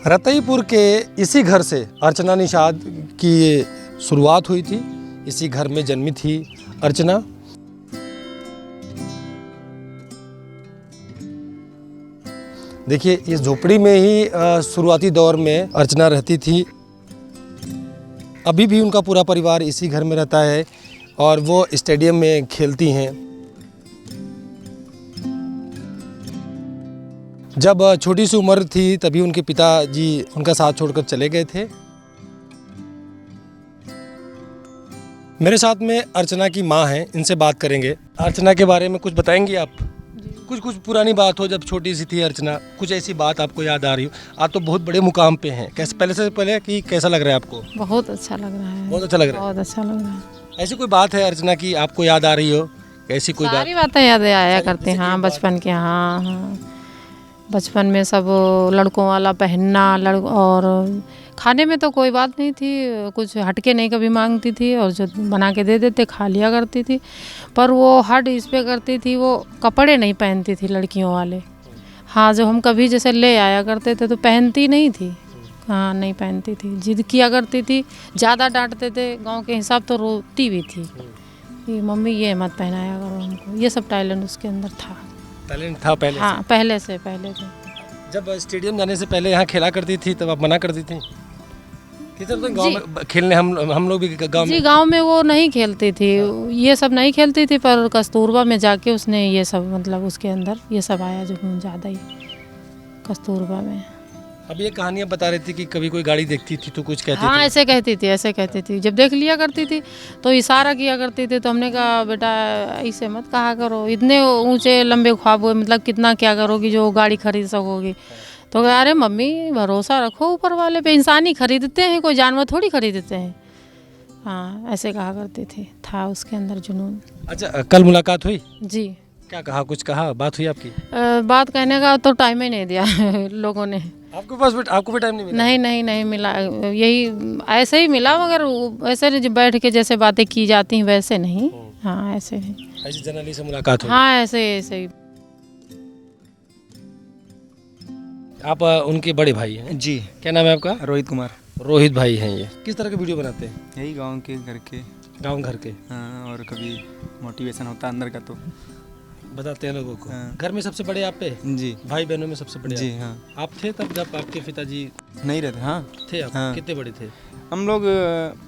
रतईपुर के इसी घर से अर्चना निषाद की शुरुआत हुई थी। इसी घर में जन्मी थी अर्चना। देखिए, इस झोपड़ी में ही शुरुआती दौर में अर्चना रहती थी। अभी भी उनका पूरा परिवार इसी घर में रहता है और वो स्टेडियम में खेलती हैं। जब छोटी सी उम्र थी तभी उनके पिताजी उनका साथ छोड़कर चले गए थे। मेरे साथ में अर्चना की माँ हैं, इनसे बात करेंगे। अर्चना के बारे में कुछ बताएंगी आप? कुछ पुरानी बात हो, जब छोटी सी थी अर्चना, कुछ ऐसी बात आपको याद आ रही हो। आप तो बहुत बड़े मुकाम पे हैं, कैसे पहले कि कैसा लग रहा है आपको? बहुत अच्छा लग रहा है। बहुत अच्छा लग रहा है। बहुत अच्छा लग रहा है। ऐसी कोई बात है अर्चना की आपको याद आ रही हो? ऐसी कोई सारी बातें याद आया करते हैं। हाँ, बचपन के। हाँ, बचपन में सब लड़कों वाला पहनना, और खाने में तो कोई बात नहीं थी, कुछ हटके नहीं कभी मांगती थी, और जो बना के दे देते खा लिया करती थी। पर वो हट इस पे करती थी, वो कपड़े नहीं पहनती थी लड़कियों वाले। हाँ, जो हम कभी जैसे ले आया करते थे तो पहनती नहीं थी। हाँ, नहीं पहनती थी, जिद किया करती थी, ज़्यादा डांटते थे गांव के हिसाब, तो रोती भी थी कि मम्मी ये मत पहनाया करो हमको। ये सब टैलेंट उसके अंदर था। टैलेंट था पहले? हाँ, पहले से। जब स्टेडियम जाने से पहले यहाँ खेला करती थी तब आप मना करती थी? तो गांव में खेलने हम लोग भी गांव में। गांव में वो नहीं खेलती थी। ये सब नहीं खेलती थी, पर कस्तूरबा में जाके उसने ये सब, मतलब उसके अंदर ये सब आया जो ज़्यादा ही कस्तूरबा में। अब ये कहानियाँ बता रही थी कि कभी कोई गाड़ी देखती थी तो कुछ कहती थी। हाँ, ऐसे कहती थी। जब देख लिया करती थी तो इशारा किया करती थी। तो हमने कहा बेटा ऐसे मत कहा करो, इतने ऊंचे लंबे ख्वाब हुए, मतलब कितना क्या करोगी जो गाड़ी खरीद सकोगी। तो कहा अरे मम्मी भरोसा रखो ऊपर वाले पे, इंसान ही खरीदते हैं, कोई जानवर थोड़ी खरीदते हैं। हाँ, ऐसे कहा करती थी। था उसके अंदर जुनून। अच्छा, कल मुलाकात हुई? जी। क्या कहा? कुछ कहा? बात हुई आपकी? बात कहने का तो टाइम ही नहीं दिया लोगों ने। आपको भी टाइम नहीं मिला? नहीं मिला। यही ऐसे ही मिला, मगर ऐसे बैठ के जैसे बातें की जाती हैं वैसे नहीं। हाँ, ऐसे जनरली से मुलाकात हुई? हाँ, ऐसे ही। आप उनके बड़े भाई हैं? जी। क्या नाम है आपका? रोहित कुमार। रोहित भाई हैं ये। किस तरह के वीडियो बनाते हैं? यही गांव के, घर के। हाँ, और कभी मोटिवेशन होता अंदर का तो बताते हैं लोगों को। हाँ। घर में सबसे बड़े आप पे? जी। भाई बहनों में सबसे बड़े? जी। हाँ, आप थे तब जब आपके पिताजी नहीं रहते? हाँ थे। आप हाँ। कितने बड़े थे? हम लोग,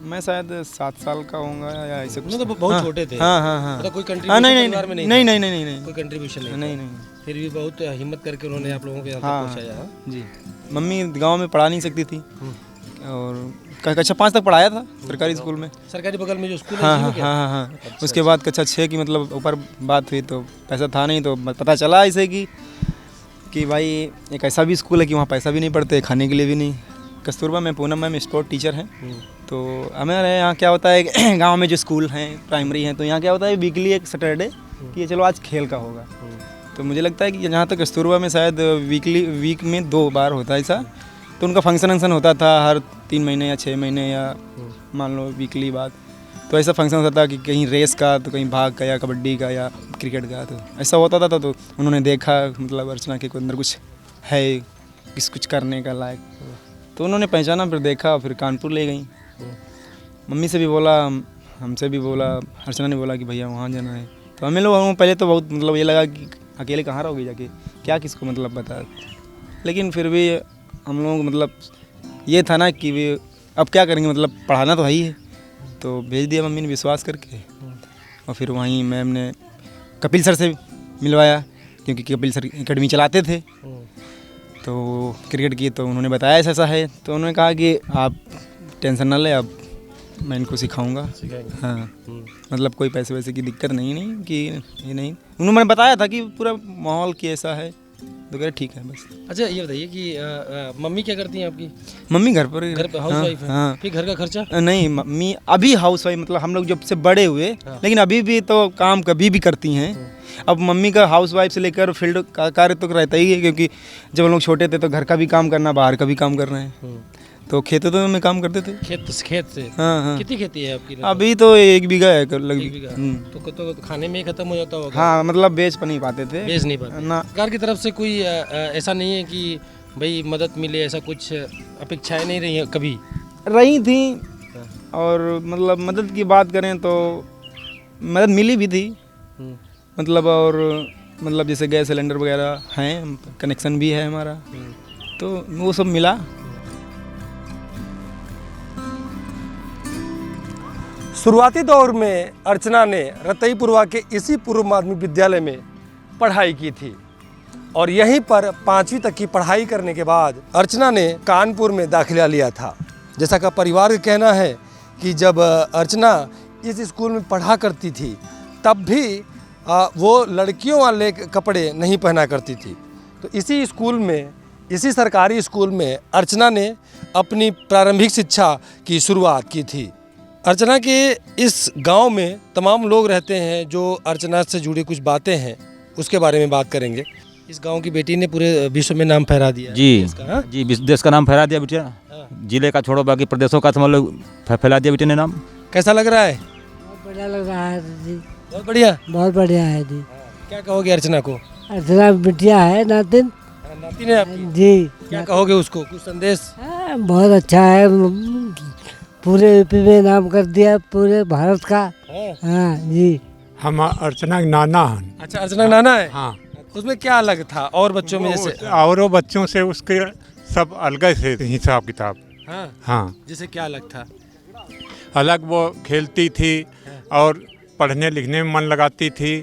मैं शायद 7 साल का होऊंगा या ऐसे कुछ। तो बहुत छोटे थे। हाँ। मतलब कोई नहीं। कोई कंट्रीब्यूशन नहीं। फिर भी बहुत हिम्मत करके उन्होंने आप लोगों के यहाँ तक पहुंचाया। जी। मम्मी गांव में पढ़ा नहीं सकती थी, और कक्षा 5 तक पढ़ाया था सरकारी स्कूल में। सरकारी बगल में जो स्कूल है? हाँ। उसके बाद कक्षा 6 की मतलब ऊपर बात हुई तो पैसा था नहीं, तो पता चला ऐसे कि भाई एक ऐसा भी स्कूल है कि वहाँ पैसा भी नहीं पड़ते, खाने के लिए भी नहीं। कस्तूरबा में, पूनम मैम स्पोर्ट टीचर हैं। तो हमारे यहाँ क्या होता है, गांव में जो स्कूल हैं प्राइमरी हैं, तो यहाँ क्या होता है वीकली एक सैटरडे कि चलो आज खेल का होगा। तो मुझे लगता है कि जहाँ तक कस्तूरबा में शायद वीक में 2 बार होता है ऐसा। तो उनका फंक्शन होता था हर 3 महीने या 6 महीने, या मान लो वीकली बाद। तो ऐसा फंक्शन होता था कि कहीं रेस का, तो कहीं भाग का, या कबड्डी का, या क्रिकेट का, तो ऐसा होता था। तो उन्होंने देखा मतलब अर्चना के अंदर कुछ है, कुछ करने का लायक, तो उन्होंने पहचाना, फिर देखा, फिर कानपुर ले गई। मम्मी से भी बोला, हमसे भी बोला, अर्चना ने बोला कि भैया वहाँ जाना है। तो हमें लोग पहले तो बहुत मतलब ये लगा कि अकेले कहाँ रहोगी जाके, क्या किसको मतलब बता। लेकिन फिर भी हम लोग मतलब ये था ना कि अब क्या करेंगे, मतलब पढ़ाना तो है ही है। तो भेज दिया मम्मी ने विश्वास करके। और फिर वहीं मैम ने कपिल सर से मिलवाया, क्योंकि कपिल सर एकेडमी चलाते थे तो क्रिकेट की। तो उन्होंने बताया ऐसा है, तो उन्होंने कहा कि आप टेंशन ना ले, अब मैं इनको सिखाऊंगा। हाँ, मतलब कोई पैसे वैसे की दिक्कत नहीं कि ये नहीं। उन्होंने बताया था कि पूरा माहौल की ऐसा है, तो कह ठीक है बस। अच्छा, ये बताइए कि मम्मी क्या करती हैं आपकी? मम्मी घर पर हाउस वाइफ है? हाँ। फिर घर का खर्चा? नहीं, मम्मी अभी हाउस वाइफ, मतलब हम लोग जब से बड़े हुए। हाँ। लेकिन अभी भी तो काम कभी भी करती हैं। अब मम्मी का हाउस वाइफ से लेकर फील्ड का कार्य तो रहता ही है, क्योंकि जब हम लोग छोटे थे तो घर का भी काम करना, बाहर का भी काम करना है। तो खेतों तो में काम करते थे। खेत से? हाँ। कितनी खेती है आपकी? अभी तो 1 बीघा है लगभग। तो खाने में खत्म हो जाता होगा? हाँ, मतलब बेच नहीं पाते थे। बेच नहीं पाते ना? सरकार की तरफ से कोई ऐसा नहीं है कि भाई मदद मिले ऐसा कुछ अपेक्षाएं नहीं रही हैं कभी? रही थी, और मतलब मदद की बात करें तो मदद मिली भी थी, मतलब और मतलब जैसे गैस सिलेंडर वगैरह हैं, कनेक्शन भी है हमारा, तो वो सब मिला। शुरुआती दौर में अर्चना ने रतईपुरवा के इसी पूर्व माध्यमिक विद्यालय में पढ़ाई की थी और यहीं पर 5वीं तक की पढ़ाई करने के बाद अर्चना ने कानपुर में दाखिला लिया था। जैसा कि परिवार का कहना है कि जब अर्चना इस स्कूल में पढ़ा करती थी तब भी वो लड़कियों वाले कपड़े नहीं पहना करती थी। तो इसी स्कूल में, इसी सरकारी स्कूल में अर्चना ने अपनी प्रारंभिक शिक्षा की शुरुआत की थी। अर्चना के इस गांव में तमाम लोग रहते हैं जो अर्चना से जुड़ी कुछ बातें हैं, उसके बारे में बात करेंगे। इस गांव की बेटी ने पूरे विश्व में नाम फहरा दिया जी इसका, जी, देश का नाम फहरा दिया बेटिया, जिले का छोड़ो बाकी प्रदेशों का समझ लो फैला दिया बेटे ने नाम। कैसा लग रहा है? बहुत बढ़िया लग रहा है जी, बहुत बढ़िया। बहुत बढ़िया है जी। क्या कहोगे अर्चना को? अर्चना बिटिया है, नातिन नातिन है आपकी जी। क्या कहोगे उसको, कुछ संदेश? बहुत अच्छा है, पूरे यूपी में नाम कर दिया, पूरे भारत का। हाँ जी। हम अर्चना के नाना हैं। अच्छा, अर्चना का नाना है। हाँ, उसमें क्या अलग था और बच्चों में जैसे? और बच्चों से उसके सब अलग से हिसाब किताब। हाँ, हाँ, जैसे क्या अलग था? अलग वो खेलती थी और पढ़ने लिखने में मन लगाती थी,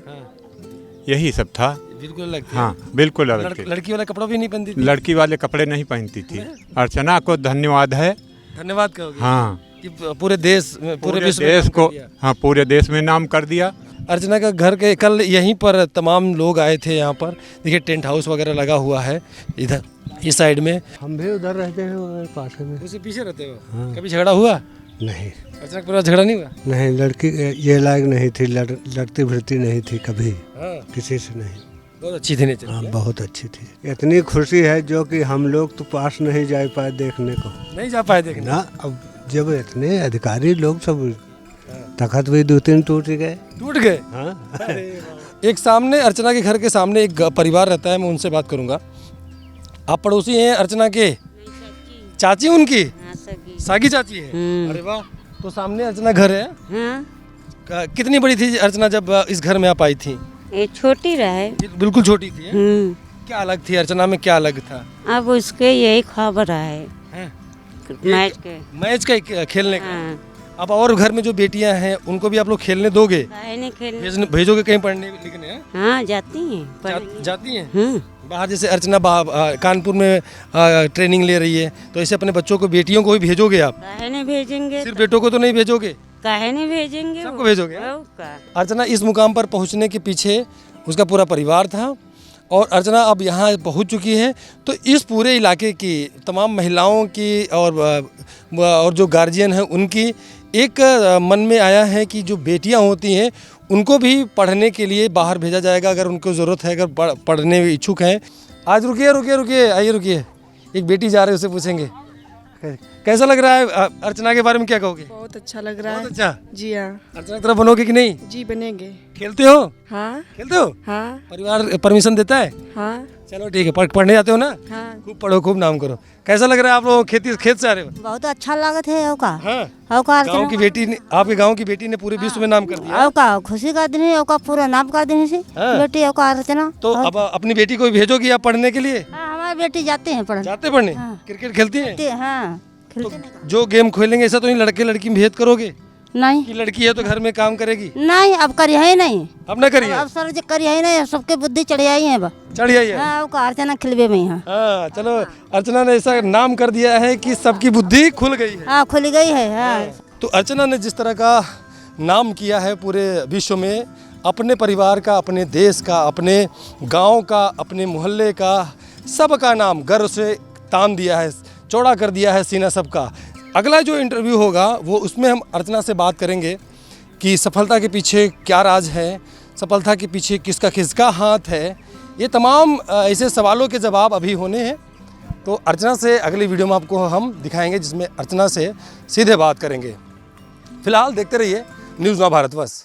यही सब था। बिल्कुल अलग थी। हाँ, बिल्कुल अलग थी। लड़की वाला कपड़ा भी नहीं पहनती थी? लड़की वाले कपड़े नहीं पहनती थी। अर्चना को धन्यवाद है। धन्यवाद कहोगे? हाँ, कि पूरे देश में, पूरे विश्व में देश नाम को, कर दिया। हाँ, पूरे देश में नाम कर दिया। अर्चना का घर के कल यहीं पर तमाम लोग आए थे। यहाँ पर देखिए टेंट हाउस वगैरह लगा हुआ है इधर इस साइड में। हम भी उधर रहते हैं पास में। उससे पीछे रहते हो? कभी झगड़ा हुआ? नहीं अर्चना का पूरा झगड़ा नहीं हुआ? नहीं, लड़की ये लायक नहीं थी, लड़ती भिड़ती नहीं थी कभी, हाँ, किसी से नहीं। बहुत अच्छी थी नेचर। हाँ, बहुत अच्छी थी। इतनी खुशी है जो कि हम लोग तो पास नहीं जा पाए देखने को। नहीं जा पाए देखने? ना, अब जब इतने अधिकारी लोग सब तखत भी 2-3 टूट गए। टूट गए? हाँ। एक सामने अर्चना के घर के सामने एक परिवार रहता है, मैं उनसे बात करूंगा। आप पड़ोसी हैं अर्चना के? चाची उनकी? सागी चाची है। अरे वाह। तो सामने अर्चना घर है। हाँ, कितनी बड़ी थी अर्चना जब इस घर में आप आई थी? ये छोटी रहे। बिल्कुल छोटी थी। क्या अलग थी अर्चना में, क्या अलग था? अब उसके यही खबर है मैच के। मैच का खेलने का। हाँ, अब और घर में जो बेटियां हैं उनको भी आप लोग खेलने दोगे? काहे नहीं खेलने? भेजोगे कहीं पढ़ने लिखने? हैं? हाँ, जाती हैं जाती हैं बाहर। जैसे अर्चना कानपुर में ट्रेनिंग ले रही है, तो ऐसे अपने बच्चों को, बेटियों को भी भेजोगे आप? काहे नहीं भेजेंगे? सिर्फ बेटों को तो नहीं भेजोगे? काहे नहीं भेजेंगे? सबको भेजोगे? और का? अर्चना इस मुकाम पर पहुंचने के पीछे उसका पूरा परिवार था और अर्चना अब यहाँ पहुंच चुकी है। तो इस पूरे इलाके की तमाम महिलाओं की और जो गार्जियन हैं उनकी एक मन में आया है कि जो बेटियां होती हैं उनको भी पढ़ने के लिए बाहर भेजा जाएगा अगर उनको ज़रूरत है, अगर पढ़ने में इच्छुक हैं। आज रुकिए, आइए रुकिए। एक बेटी जा रही है, उससे पूछेंगे कैसा लग रहा है? अर्चना के बारे में क्या कहोगे? बहुत अच्छा लग रहा बहुत है। अच्छा। जी हाँ। अर्चना की तरह बनोगे कि नहीं? जी बनेंगे। खेलते हो? हाँ खेलते हो? हाँ परिवार परमिशन देता है? हाँ चलो ठीक है। पढ़ने जाते हो ना? हाँ। खूब पढ़ो, खूब नाम करो। कैसा लग रहा है? आप लोग खेत से आ रहे हो? बहुत अच्छा लागत है। औका हाँ। औका गांव की बेटी ने, आपके गांव की बेटी ने पूरे विश्व में नाम कर दिया। औका खुशी का दिन है, औका पूरा नाम का दिन है। हाँ। बेटी औका अर्चना। तो अब अपनी बेटी को भेजोगी आप पढ़ने के लिए? हाँ, हमारी बेटी जाते हैं पढ़ने। जाते पढ़ने? हाँ। क्रिकेट खेलती हैं? हाँ, तो जो गेम खेलेंगे ऐसा तो नहीं लड़के लड़की में भेद करोगे नहीं। कि लड़की है तो घर में काम करेगी? नहीं, अब करिए ही नहीं। अब ना करिए? अब सर जी करिए ही नहीं, सबके बुद्धि चढ़ी आई है। चढ़ जाइए। हाँ, औका अर्चना खिलबे में। हाँ, चलो। अर्चना ने ऐसा नाम कर दिया है कि सबकी बुद्धि खुल गई है। हाँ, खुल गई है। हाँ। तो अर्चना ने जिस तरह का नाम किया है पूरे विश्व में, अपने परिवार का, अपने देश का, अपने गांव का, अपने मोहल्ले का, सबका नाम गर्व से तान दिया है, चौड़ा कर दिया है सीना सबका। अगला जो इंटरव्यू होगा वो उसमें हम अर्चना से बात करेंगे कि सफलता के पीछे क्या राज है, सफलता के पीछे किसका किसका हाथ है। ये तमाम ऐसे सवालों के जवाब अभी होने हैं। तो अर्चना से अगली वीडियो में आपको हम दिखाएंगे जिसमें अर्चना से सीधे बात करेंगे। फिलहाल देखते रहिए न्यूज़ नाउ भारतवर्ष।